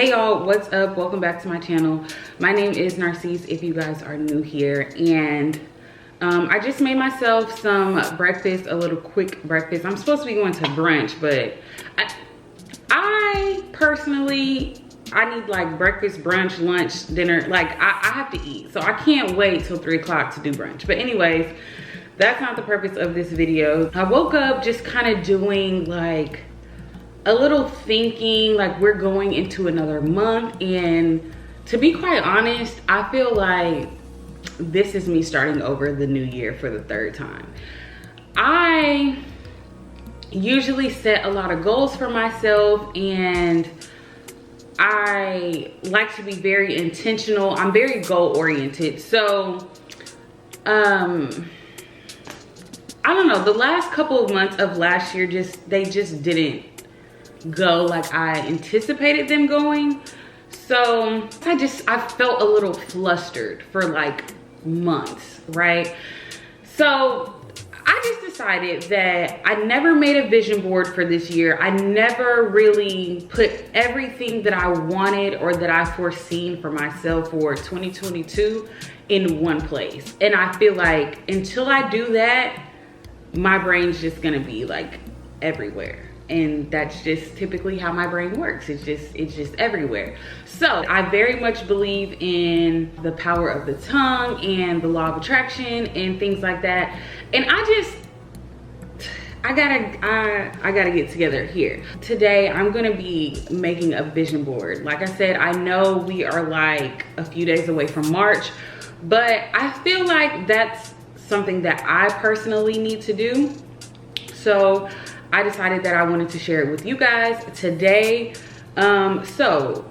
Hey y'all, what's up? Welcome back to my channel. My name is Narcisse if you guys are new here, and I just made myself some breakfast, a little quick breakfast. I'm supposed to be going to brunch, but I personally, I need like breakfast, brunch, lunch, dinner. Like I have to eat, so I can't wait till 3 o'clock to do brunch. But anyways, that's not the purpose of this video. I woke up just kind of doing like a little thinking, like we're going into another month, and to be quite honest, I feel like this is me starting over the new year for the 3rd time. I usually set a lot of goals for myself, and I like to be very intentional. I'm very goal oriented. So I don't know, the last couple of months of last year they just didn't go like I anticipated them going. So I felt a little flustered for like months, right? So I just decided that I never made a vision board for this year. I never really put everything that I wanted or that I foreseen for myself for 2022 in one place. And I feel like until I do that, my brain's just gonna be like everywhere. And that's just typically how my brain works. It's just everywhere. So I very much believe in the power of the tongue and the law of attraction and things like that. And I gotta get together here. Today, I'm gonna be making a vision board. Like I said, I know we are like a few days away from March, but I feel like that's something that I personally need to do. So I decided that I wanted to share it with you guys today. So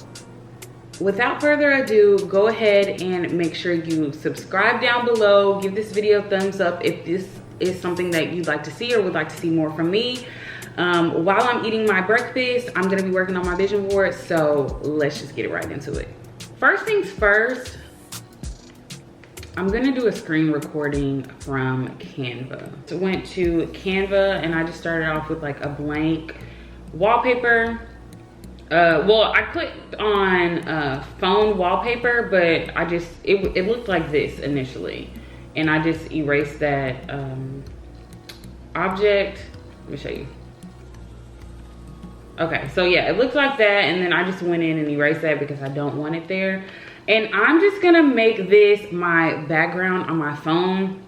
without further ado, go ahead and make sure you subscribe down below. Give this video a thumbs up if this is something that you'd like to see or would like to see more from me. While I'm eating my breakfast, I'm gonna be working on my vision board. So let's just get right into it. First things first, I'm gonna do a screen recording from Canva. So I went to Canva and I just started off with like a blank wallpaper. Well, I clicked on phone wallpaper, but it looked like this initially. And I just erased that object. Let me show you. Okay, so yeah, it looked like that, and then I just went in and erased that because I don't want it there. And I'm just gonna make this my background on my phone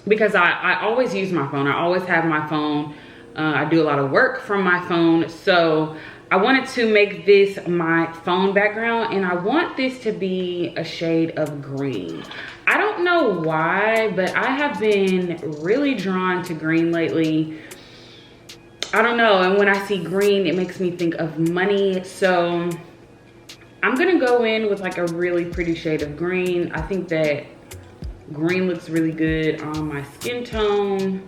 because I always use my phone. I always have my phone. I do a lot of work from my phone. So I wanted to make this my phone background, and I want this to be a shade of green. I don't know why, but I have been really drawn to green lately. I don't know, and when I see green, it makes me think of money. So I'm gonna go in with like a really pretty shade of green. I think that green looks really good on my skin tone.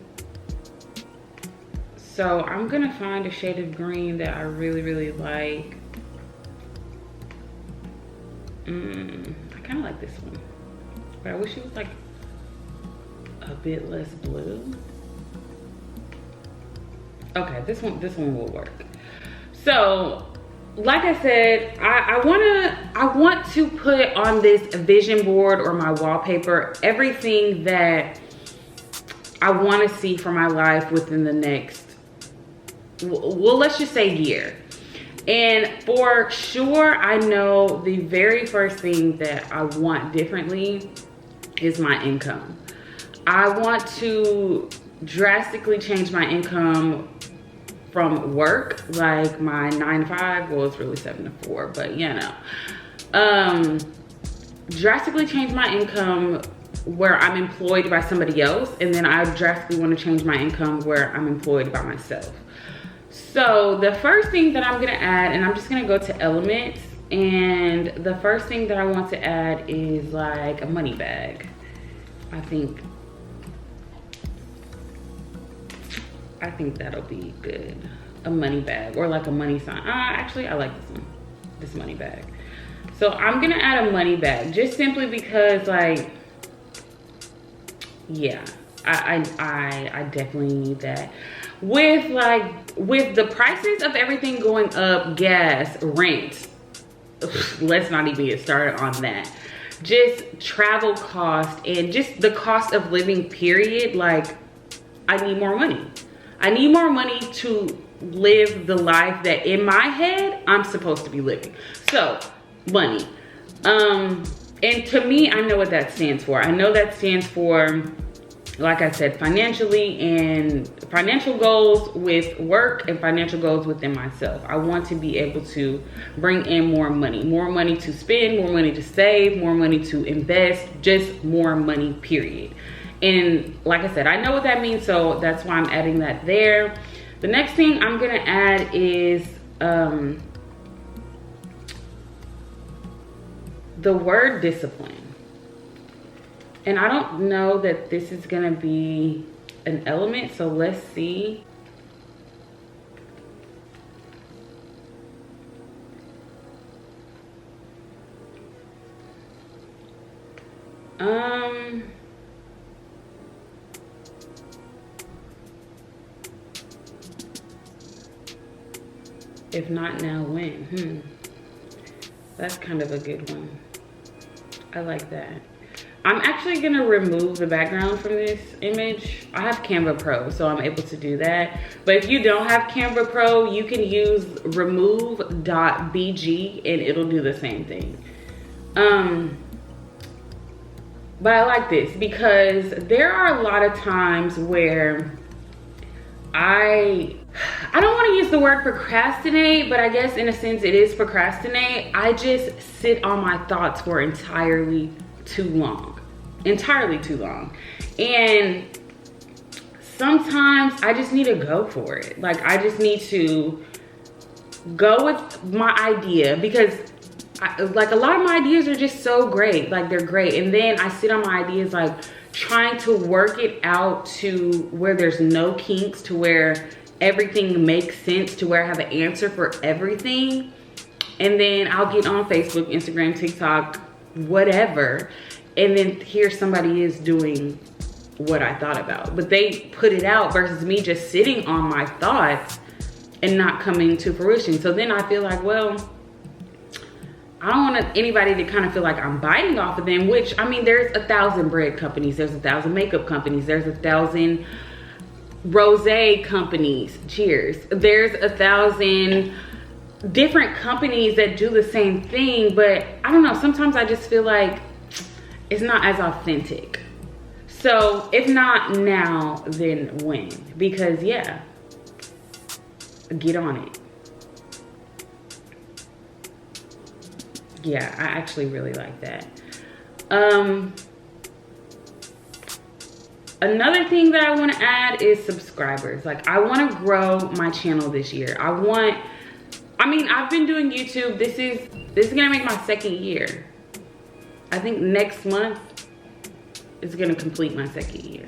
So I'm gonna find a shade of green that I really, really like. I kinda like this one, but I wish it was like a bit less blue. Okay, this one will work. So like I said, I want to put on this vision board or my wallpaper everything that I want to see for my life within the next, well, let's just say year. And for sure, I know the very first thing that I want differently is my income. I want to drastically change my income from work, like my 9 to 5, well, it's really 7 to 4, but you know, drastically change my income where I'm employed by somebody else, and then I drastically want to change my income where I'm employed by myself. So the first thing that I'm gonna add, and I'm just gonna go to elements, and the first thing that I want to add is like a money bag. I think that'll be good. A money bag or like a money sign. Actually, I like this one, this money bag. So I'm gonna add a money bag just simply because, like, yeah, I definitely need that. With the prices of everything going up, gas, rent, let's not even get started on that. Just travel cost and just the cost of living, period. Like, I need more money. I need more money to live the life that in my head I'm supposed to be living. So, money. And to me, I know what that stands for. I know that stands for, like I said, financially, and financial goals with work and financial goals within myself. I want to be able to bring in more money to spend, more money to save, more money to invest, just more money, period. And like I said, I know what that means, so that's why I'm adding that there. The next thing I'm gonna add is the word discipline. And I don't know that this is gonna be an element, so let's see. If not now, when? That's kind of a good one. I like that. I'm actually gonna remove the background from this image. I have Canva Pro, so I'm able to do that. But if you don't have Canva Pro, you can use remove.bg and it'll do the same thing. But I like this because there are a lot of times where I don't want to use the word procrastinate, but I guess in a sense it is procrastinate. I just sit on my thoughts for entirely too long. And sometimes I just need to go for it. Like, I just need to go with my idea because like a lot of my ideas are just so great. Like, they're great. And then I sit on my ideas like trying to work it out to where there's no kinks, to where everything makes sense, to where I have an answer for everything. And then I'll get on Facebook, Instagram, TikTok, whatever. And then here somebody is doing what I thought about. But they put it out versus me just sitting on my thoughts and not coming to fruition. So then I feel like, well, I don't want anybody to kind of feel like I'm biting off of them, which, I mean, there's 1,000 bread companies. There's 1,000 makeup companies. There's 1,000 rosé companies. Cheers. There's 1,000 different companies that do the same thing. But I don't know. Sometimes I just feel like it's not as authentic. So if not now, then when? Because yeah, get on it. Yeah, I actually really like that. Another thing that I want to add is subscribers. Like, I want to grow my channel this year. I've been doing YouTube. This is gonna make my 2nd year. I think next month is gonna complete my 2nd year.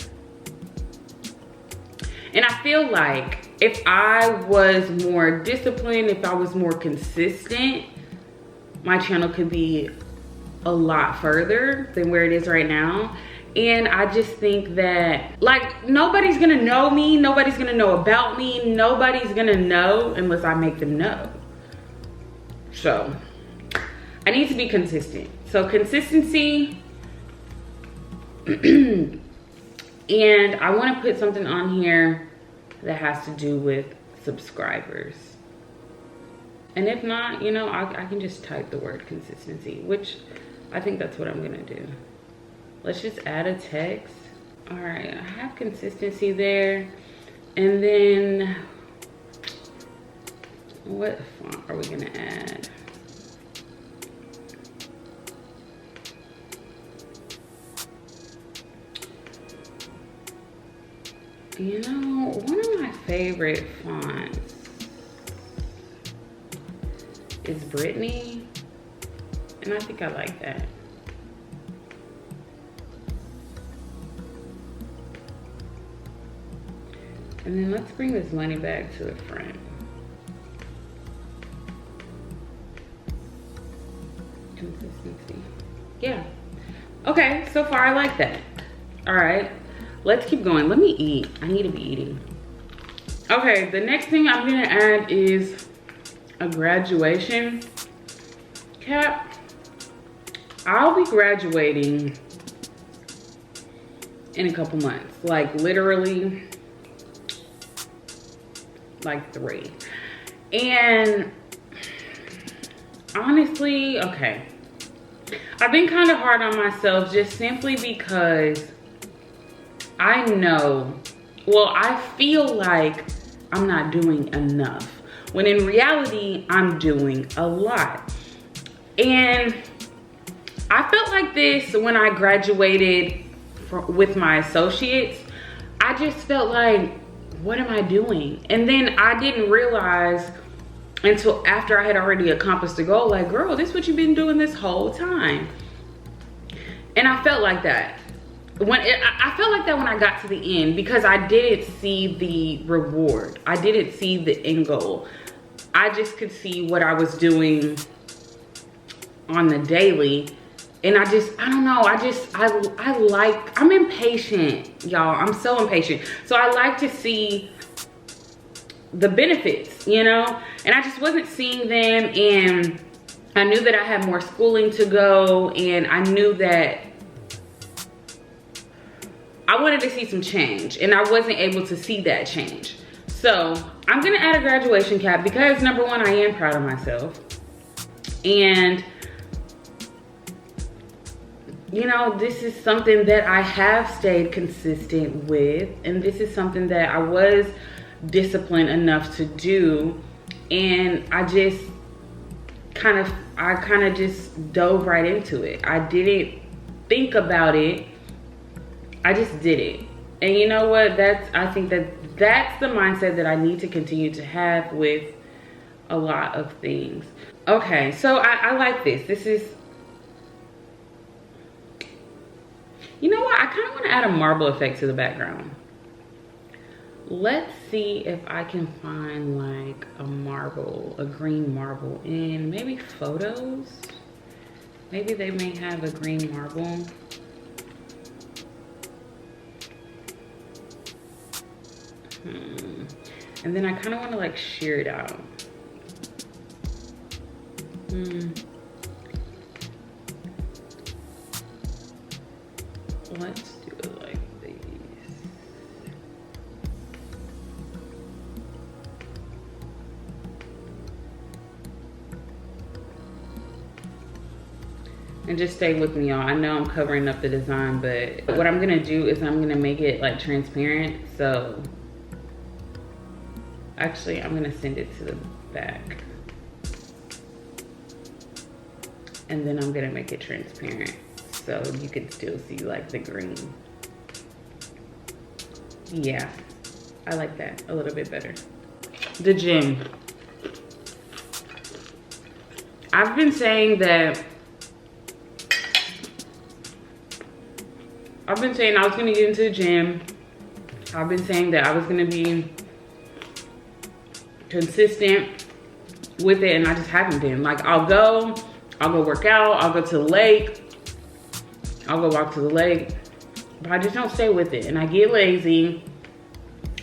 And I feel like if I was more disciplined, if I was more consistent, my channel could be a lot further than where it is right now. And I just think that, like, nobody's gonna know me, nobody's gonna know about me, nobody's gonna know unless I make them know. So I need to be consistent. So consistency, and I want to put something on here that has to do with subscribers. And if not, you know, I can just type the word consistency, which I think that's what I'm gonna do. Let's just add a text. All right, I have consistency there. And then what font are we gonna add? You know, one of my favorite fonts is Brittany, and I think I like that. And then let's bring this money back to the front. Consistency. Yeah. Okay, so far I like that. All right, let's keep going. Let me eat. I need to be eating. Okay, the next thing I'm gonna add is a graduation. Cap, I'll be graduating in a couple months, like literally like 3. And honestly, okay, I've been kind of hard on myself just simply because I know, well, I feel like I'm not doing enough, when in reality, I'm doing a lot. And I felt like this when I graduated with my associates. I just felt like, what am I doing? And then I didn't realize until after I had already accomplished the goal, like, girl, this is what you've been doing this whole time. And I felt like that. I felt like that when I got to the end, because I didn't see the reward. I didn't see the end goal. I just could see what I was doing on the daily. And I don't know, I'm impatient, y'all. I'm so impatient. So I like to see the benefits, you know? And I just wasn't seeing them, and I knew that I had more schooling to go, and I knew that I wanted to see some change, and I wasn't able to see that change. So I'm gonna add a graduation cap because, number one, I am proud of myself. And you know, this is something that I have stayed consistent with, and this is something that I was disciplined enough to do. And I kind of just dove right into it. I didn't think about it. I just did it. And you know what? I think that's the mindset that I need to continue to have with a lot of things. Okay, so I like this. This is, you know what? I kind of want to add a marble effect to the background. Let's see if I can find like a marble, a green marble in maybe photos. Maybe they may have a green marble. And then I kind of want to like shear it out. Let's do it like this. And just stay with me, y'all. I know I'm covering up the design, but what I'm gonna do is I'm gonna make it like transparent. So actually, I'm gonna send it to the back. And then I'm gonna make it transparent so you can still see like the green. Yeah, I like that a little bit better. The gym. I've been saying that I was gonna get into the gym. I've been saying that I was gonna be consistent with it, and I just haven't been. Like, I'll go work out, I'll go to the lake, I'll go walk to the lake, but I just don't stay with it. And I get lazy,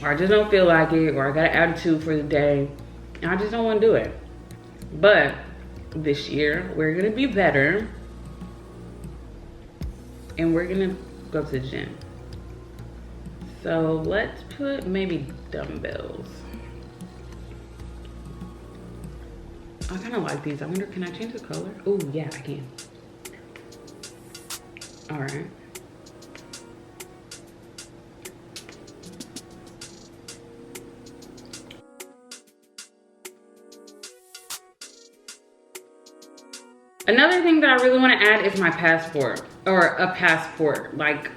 or I just don't feel like it, or I got an attitude for the day, and I just don't want to do it. But this year, we're gonna be better, and we're gonna go to the gym. So let's put maybe dumbbells. I kind of like these. I wonder, can I change the color? Oh, yeah, I can. All right. Another thing that I really want to add is my passport, or a passport, like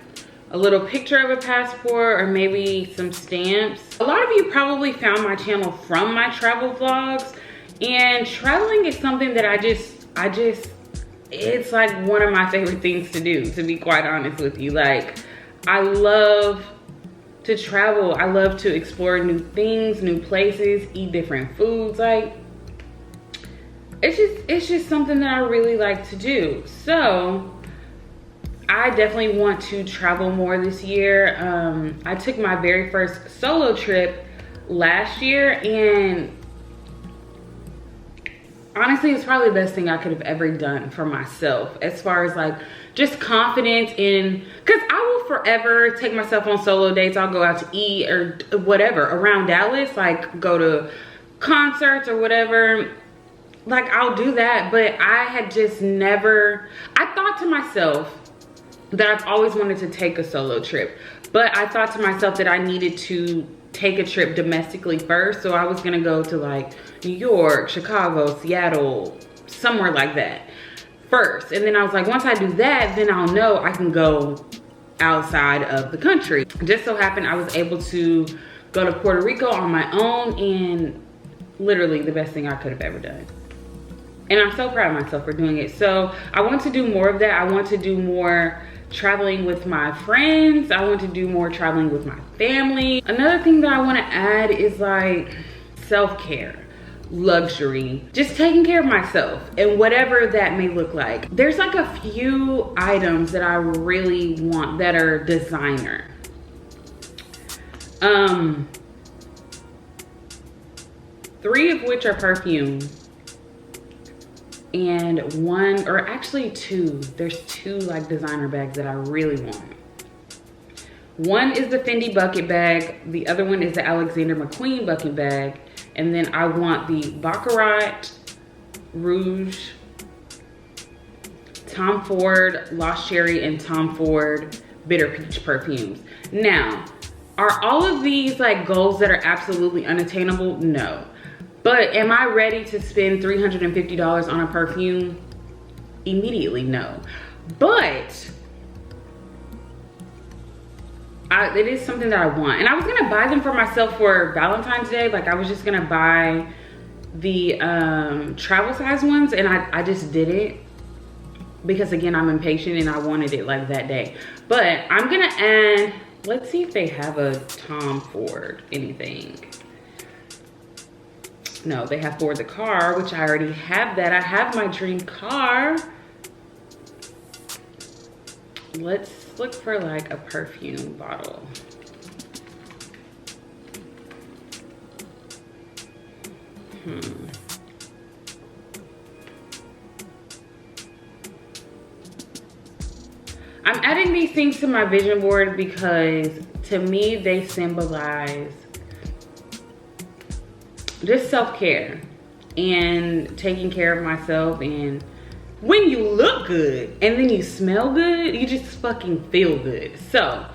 a little picture of a passport, or maybe some stamps. A lot of you probably found my channel from my travel vlogs, and traveling is something that I just, it's like one of my favorite things to do, to be quite honest with you. Like, I love to travel. I love to explore new things, new places, eat different foods. Like, it's just something that I really like to do. So I definitely want to travel more this year. I took my very first solo trip last year, and honestly, it's probably the best thing I could have ever done for myself, as far as like just confidence in, because I will forever take myself on solo dates. I'll go out to eat or whatever around Dallas, like go to concerts or whatever. Like I'll do that, but I had just never, I thought to myself that I've always wanted to take a solo trip, but I thought to myself that I needed to take a trip domestically first. So I was gonna go to like New York, Chicago, Seattle, somewhere like that first. And then I was like, once I do that, then I'll know I can go outside of the country. It just so happened I was able to go to Puerto Rico on my own, and literally the best thing I could have ever done. And I'm so proud of myself for doing it. So I want to do more of that. I want to do more traveling with my friends. I want to do more traveling with my family. Another thing that I want to add is like self-care, luxury, just taking care of myself and whatever that may look like. There's like a few items that I really want that are designer. 3 of which are perfume, and 1, or actually 2, there's 2 like designer bags that I really want. One is the Fendi bucket bag, the other one is the Alexander McQueen bucket bag, and then I want the Baccarat Rouge, Tom Ford Lost Cherry, and Tom Ford Bitter Peach perfumes. Now, are all of these like goals that are absolutely unattainable? No. But am I ready to spend $350 on a perfume? Immediately, no. But it is something that I want. And I was gonna buy them for myself for Valentine's Day. Like I was just gonna buy the travel size ones, and I just did it because again, I'm impatient and I wanted it like that day. But I'm gonna add, let's see if they have a Tom Ford anything. No, they have Ford the car, which I already have that. I have my dream car. Let's look for like a perfume bottle. I'm adding these things to my vision board because to me, they symbolize just self-care and taking care of myself. And when you look good and then you smell good, you just fucking feel good. So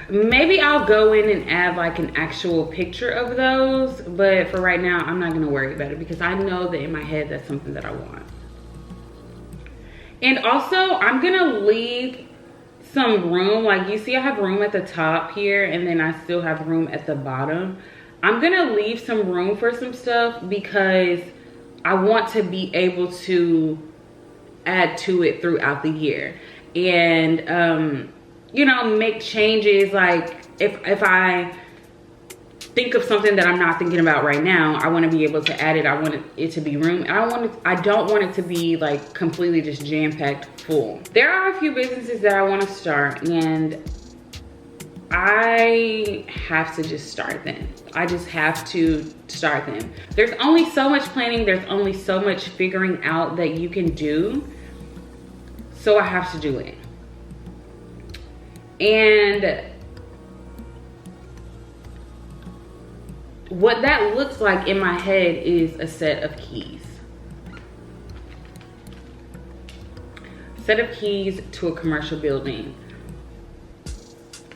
maybe I'll go in and add like an actual picture of those, but for right now, I'm not gonna worry about it because I know that in my head, that's something that I want. And also, I'm gonna leave some room. Like you see, I have room at the top here, and then I still have room at the bottom. I'm gonna leave some room for some stuff because I want to be able to add to it throughout the year. And, you know, make changes. Like if I think of something that I'm not thinking about right now, I want to be able to add it. I want it to be room. I don't want it to be like completely just jam-packed full. There are a few businesses that I want to start, and I have to just start them. I just have to start them. There's only so much planning. There's only so much figuring out that you can do. So I have to do it. And what that looks like in my head is a set of keys. Set of keys to a commercial building.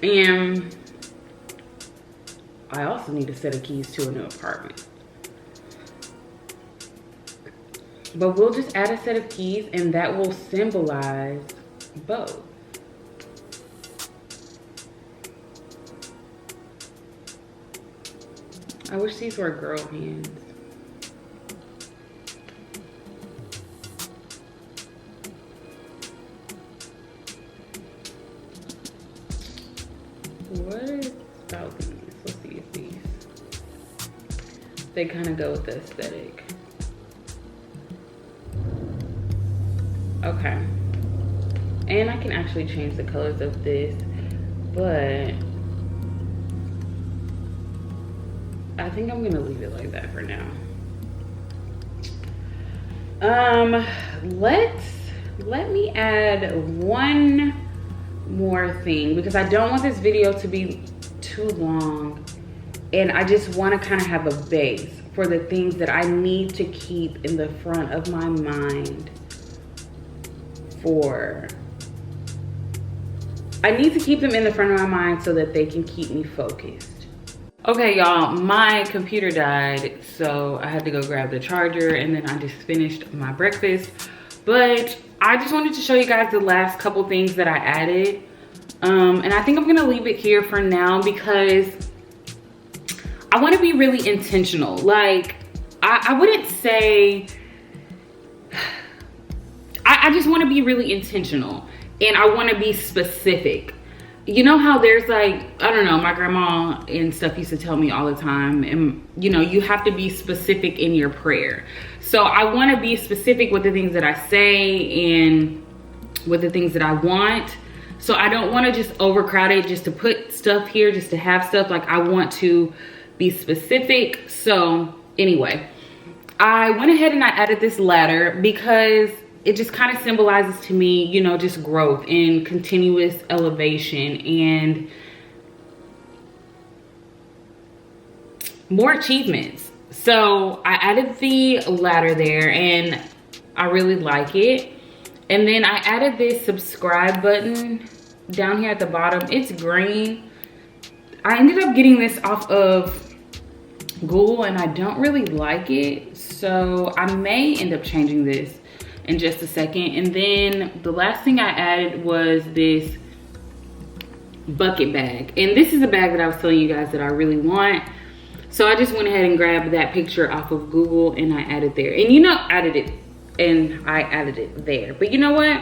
And I also need a set of keys to a new apartment. But we'll just add a set of keys, and that will symbolize both. I wish these were girl hands. What is about these? Let's see if these, they kind of go with the aesthetic. Okay. And I can actually change the colors of this, but I think I'm gonna leave it like that for now. Let me add one more thing because I don't want this video to be too long, and I just want to kind of have a base for the things that I need to keep in the front of my mind I need to keep them in the front of my mind so that they can keep me focused. Okay, y'all, my computer died, so I had to go grab the charger, and then I just finished my breakfast. But I just wanted to show you guys the last couple things that I added. And I think I'm gonna leave it here for now because I wanna be really intentional. Like, I wouldn't say, I just wanna be really intentional, and I wanna be specific. You know how there's like, I don't know, my grandma and stuff used to tell me all the time, and you know, you have to be specific in your prayer. So I want to be specific with the things that I say and with the things that I want. So I don't want to just overcrowd it just to put stuff here, just to have stuff. Like, I want to be specific. So anyway, I went ahead and I added this ladder because it just kind of symbolizes to me, you know, just growth and continuous elevation and more achievements. So I added the ladder there and I really like it. And then I added this subscribe button down here at the bottom. It's green. I ended up getting this off of Google and I don't really like it. So I may end up changing this in just a second. And then the last thing I added was this bucket bag. And this is a bag that I was telling you guys that I really want. So I just went ahead and grabbed that picture off of Google and I added there. And you know, I added it there. But you know what?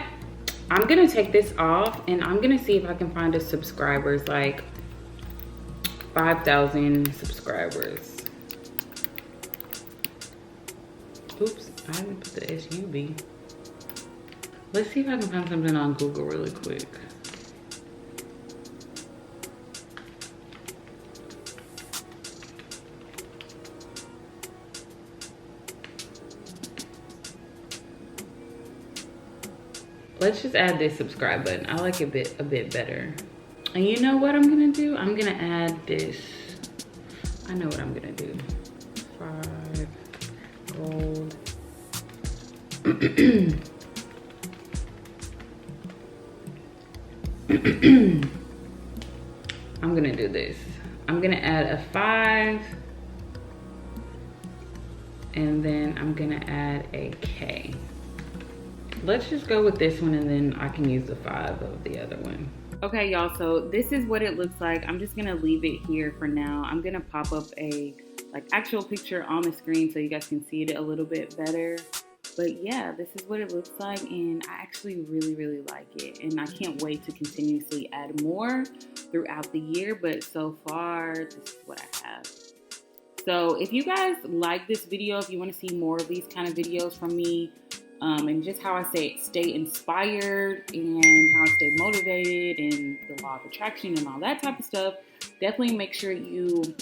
I'm gonna take this off and I'm gonna see if I can find us subscribers, like 5,000 subscribers. Oops, I didn't put the SUV. Let's see if I can find something on Google really quick. Let's just add this subscribe button. I like it a bit better. And you know what I'm gonna do? I'm gonna add this. I know what I'm gonna do. 5 gold. I'm gonna do this. I'm gonna add a 5 and then I'm gonna add a K. Let's just go with this one and then I can use the 5 of the other one. Okay, y'all, so this is what it looks like. I'm just gonna leave it here for now. I'm gonna pop up a actual picture on the screen so you guys can see it a little bit better. But yeah, this is what it looks like and I actually really like it. And I can't wait to continuously add more throughout the year, but so far, this is what I have. So if you guys like this video, if you wanna see more of these kind of videos from me, and just how I stay inspired and how I stay motivated and the law of attraction and all that type of stuff, definitely make sure you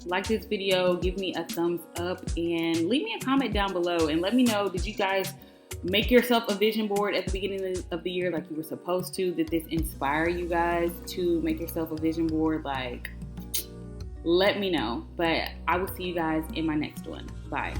like this video, give me a thumbs up, and leave me a comment down below and let me know, did you guys make yourself a vision board at the beginning of the year like you were supposed to? Did this inspire you guys to make yourself a vision board? Like, let me know. But I will see you guys in my next one. Bye.